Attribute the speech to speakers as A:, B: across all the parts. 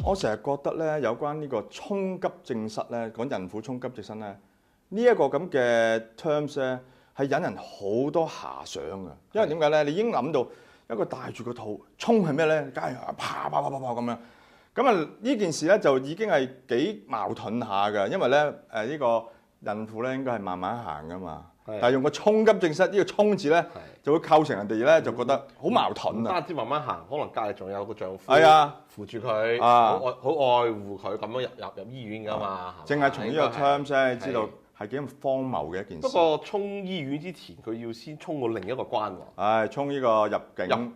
A: 我成日覺得咧，有關呢個衝急症室咧，講孕婦衝急症室咧，呢一個咁嘅 terms 咧，係引人好多遐想嘅。因為點解咧？你已經諗到一個帶住個肚衝係咩咧？梗係啪啪啪啪啪咁樣。咁啊，呢件事咧就已經係幾矛盾下嘅，因為咧呢個孕婦咧應該係慢慢行噶嘛。但係用個衝急症室呢個衝字咧，就會構成人哋咧就覺得好矛盾啊！
B: 唔單止慢慢行，可能隔離仲有個丈夫扶住佢，好愛護佢咁樣入醫院㗎嘛。
A: 淨係從呢個 terms 咧，知道係幾咁荒謬嘅一件事。
B: 不過衝醫院之前，佢要先衝過另一個關喎。
A: 衝呢個入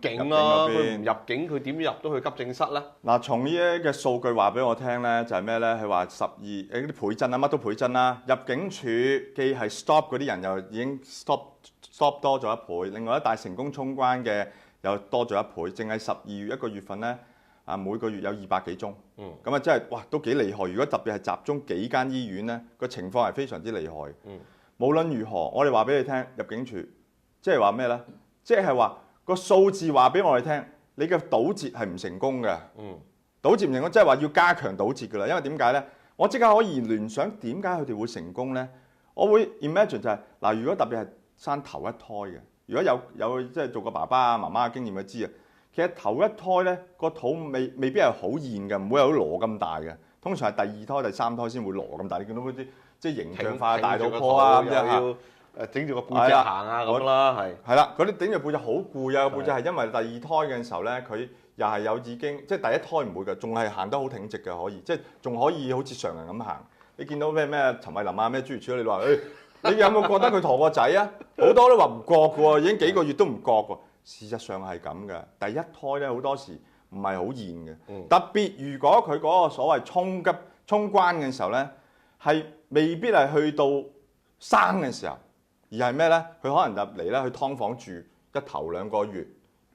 A: 境
B: 啦，佢唔入境，佢點入到去急症室咧？
A: 嗱，從呢啲嘅數據話俾我聽咧，就係咩咧？係話啲倍增啦，乜都倍增啦。入境處既係 stop 嗰啲人，又已經 stop 多咗一倍。另外一帶成功衝關嘅又多咗一倍。淨係12月一個月份咧，每個月有200幾宗。咁啊，真係哇，都幾厲害。如果特別係集中幾間醫院咧，個情況係非常之厲害。無論如何，我哋話俾你聽，入境處即係話咩咧？即係話個數字話俾我哋聽，你嘅堵截係唔成功嘅。堵截唔成功，即係話要加強堵截㗎啦。因為點解咧？我即刻可以聯想點解佢哋會成功咧？我會 imagine 就係嗱，如果特別係生頭一胎嘅，如果有即係做過爸爸啊媽媽嘅經驗就知啊。其實頭一胎咧個肚未必係好現嘅，唔會有籮咁大嘅。通常係第二胎、第三胎先會籮咁大。你見到嗰啲即係形象化大肚婆啊咁樣
B: 嚇，整住個背脊行啊咁啦，
A: 係啦，嗰啲頂住背脊好攰啊！個背脊係因為第二胎嘅時候咧，佢又係有已經即係第一胎唔會嘅，仲係行得好挺直嘅，可以即係仲可以好似常人咁行。你見到咩陳慧琳啊咩諸如此類，你話你有冇覺得佢陀個仔啊？好多都話唔覺嘅喎，已經幾個月都唔覺喎。事實上係咁嘅，第一胎咧好多時唔係好現嘅，特別如果佢嗰個所謂衝關嘅時候咧，係未必係去到生嘅時候，而係咩咧？佢可能入嚟咧去劏房住一頭2個月，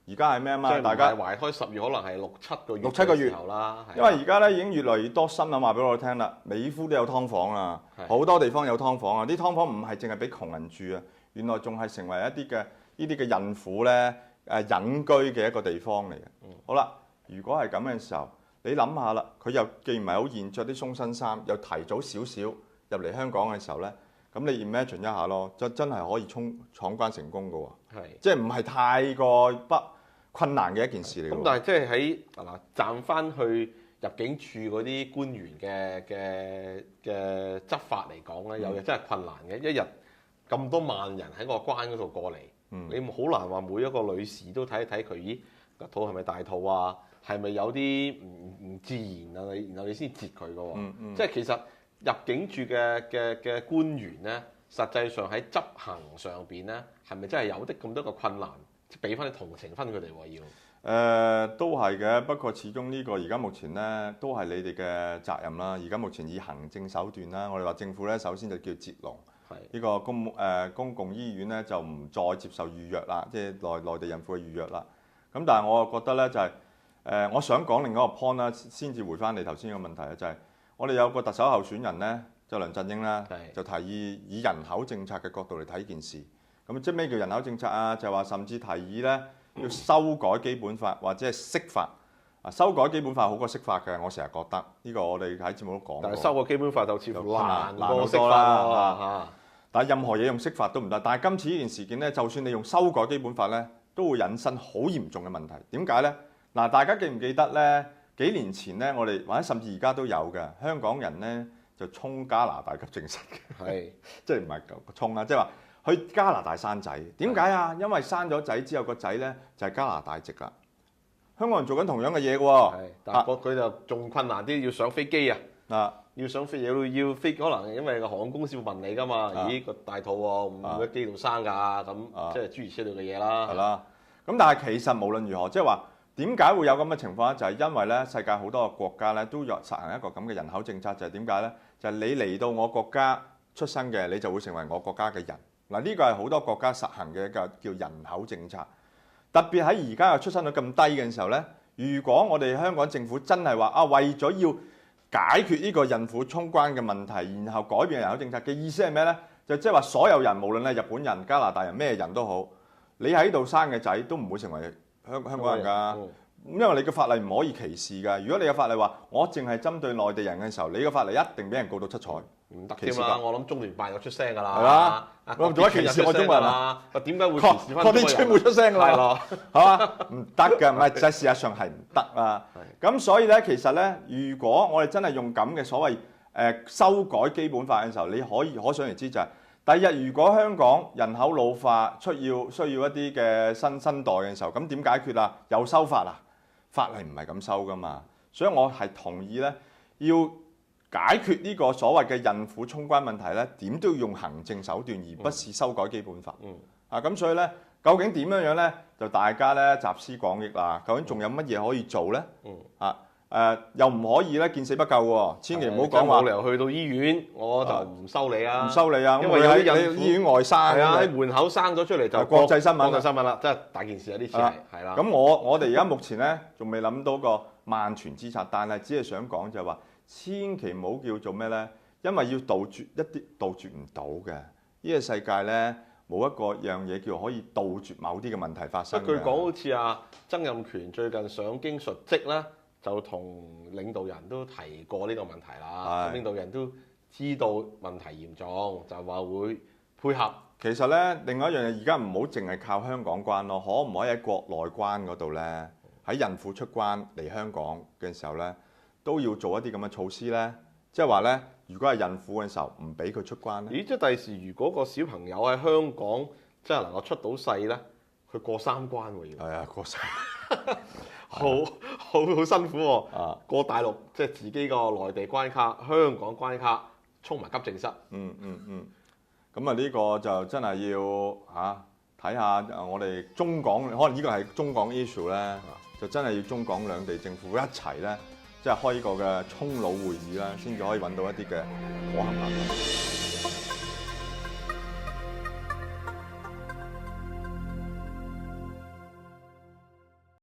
A: 而家係咩啊嘛？大家
B: 懷胎10月可能係6、7
A: 個月
B: 時候啦，
A: 因為而家咧已經越來越多新聞話俾我哋聽啦，美孚都有劏房啊，好多地方有劏房啊，啲劏房唔係淨係俾窮人住啊，原來仲係成為一啲嘅呢啲嘅孕婦咧隱居嘅一個地方嚟嘅。好啦，如果係咁嘅時候，你諗下啦，佢又既唔係好現着啲鬆身衫，又提早少少入嚟香港嘅時候咧，咁你 imagine 一下咯，真係可以闖關成功嘅喎，即係唔係太過困難嘅一件事嚟。
B: 咁但係即係喺站翻去入境處嗰啲官員嘅執法嚟講咧，有嘢真係困難嘅。一日咁多萬人喺個關嗰度過嚟。你好難話每一個女士都睇一睇佢，咦個肚係咪大肚啊？係咪有啲唔自然啊？然後你先截佢嘅喎。即係其實入境處嘅官員咧，實際上喺執行上邊咧，係咪真係有啲咁多個困難？即係俾翻啲同情分佢哋喎要。
A: 都係嘅，不過始終呢個而家目前咧都係你哋嘅責任啦。而家目前以行政手段啦，我哋話政府咧首先就叫截龍。呢個公共醫院咧就唔再接受預約啦，即係內地孕婦嘅預約啦。咁但係我又覺得咧就係我想講另一個 point 啦，先至回翻你頭先個問題啊，就係我哋有個特首候選人咧，就梁振英啦，就提議以人口政策嘅角度嚟睇件事。咁即係咩叫人口政策啊？就係話甚至提議咧要修改基本法或者係釋法。修改基本法好過釋法嘅，我成日覺得呢個我哋喺節目都講過。
B: 但係修改基本法就似乎難過釋法
A: 但係任何嘢用釋法都唔得，但係今次呢件事件咧，就算你用修改基本法咧，都會引申好嚴重嘅問題。點解咧？嗱，大家記唔記得咧？幾年前咧，我哋或者甚至而家都有嘅香港人咧，就衝加拿大急症室嘅，即係唔係衝啊？即係話去加拿大生仔。點解啊？因為生咗仔之後個仔咧就係加拿大籍啦。香港人做緊同樣嘅嘢嘅喎，
B: 但係佢就仲困難啲，要上飛機啊！要上飛要飛，可能因為個航空公司會問你㗎嘛，咦個大肚喎，唔會喺機度生㗎，咁即係諸如此類嘅嘢啦。
A: 係啦，咁但係其實無論如何，即係話點解會有咁嘅情況咧？就係因為咧世界好多個國家咧都有實行一個咁嘅人口政策，就係點解咧？就係你嚟到我國家出生嘅，你就會成為我國家嘅人。嗱，呢個係好多國家實行嘅一個叫人口政策。特別喺而家嘅出生率咁低嘅時候咧，如果我哋香港政府真係話為咗要解決呢個孕婦衝關嘅問題，然後改變人口政策嘅意思係咩咧？就即係話所有人，無論係日本人、加拿大人咩人都好，你喺度生嘅仔都唔會成為香港人㗎。因為你嘅法例唔可以歧視㗎。如果你嘅法例話我淨係針對內地人嘅時候，你嘅法例一定俾人告到七彩。
B: 唔得添啦！我諗中聯辦有出聲㗎啦，
A: 係啦，我做咗歧視我中國人
B: 啊？點解會歧視翻中國人？
A: 確定村會出聲㗎啦，
B: 係咯，
A: 係嘛？唔得㗎，唔係，就事實上係唔得啊。咁所以咧，其實咧，如果我哋真係用咁嘅所謂修改基本法嘅時候，你可想而知就係、第日如果香港人口老化需要一啲嘅新代嘅時候，咁點解決啊？有修法啊？法例唔係咁修㗎嘛，所以我係同意咧要解決呢個所謂嘅孕婦衝關問題咧，點都要用行政手段，而不是修改基本法。咁所以咧，究竟點樣咧？就大家咧集思廣益啦。究竟仲有乜嘢可以做咧？又唔可以咧見死不救喎，千祈唔好講話
B: 冇理由去到醫院我就唔收你啊！
A: 唔收你啊！
B: 因為有啲
A: 喺醫院外生
B: 係啊，喺門口生咗出嚟就
A: 國際新聞啦，
B: 國際新聞啦，真係大件事啊！呢次係啦。
A: 咁我哋而家目前咧仲未諗到個萬全之策，但係只係想講就係話，千祈唔好叫做咩咧，因為要杜絕唔到嘅。呢個世界咧冇一個樣嘢叫可以杜絕某啲嘅問題發生嘅。
B: 據講好似曾蔭權最近上京述職啦。就同領導人都提過呢個問題啦，領導人都知道問題嚴重，就話會配合。
A: 其實咧，另外一樣嘢，而家唔好淨係靠香港關咯，可唔可以喺國內關嗰度咧，喺孕婦出關嚟香港嘅時候咧，都要做一啲咁嘅措施咧？即係話咧，如果係孕婦嘅時候，唔俾佢出關咧？
B: 咦！即係第時如果個小朋友喺香港，即係能夠出到世咧，佢過三關喎要。
A: 係啊，過三。
B: 好辛苦喎！過大陸即係自己個內地關卡、香港關卡，衝埋急症室。
A: 咁呢個就真係要睇下我哋中港，可能呢個係中港 issue 咧，就真係要中港兩地政府一齊咧，即係開呢個嘅衝腦會議啦，先至可以揾到一啲嘅可行辦法。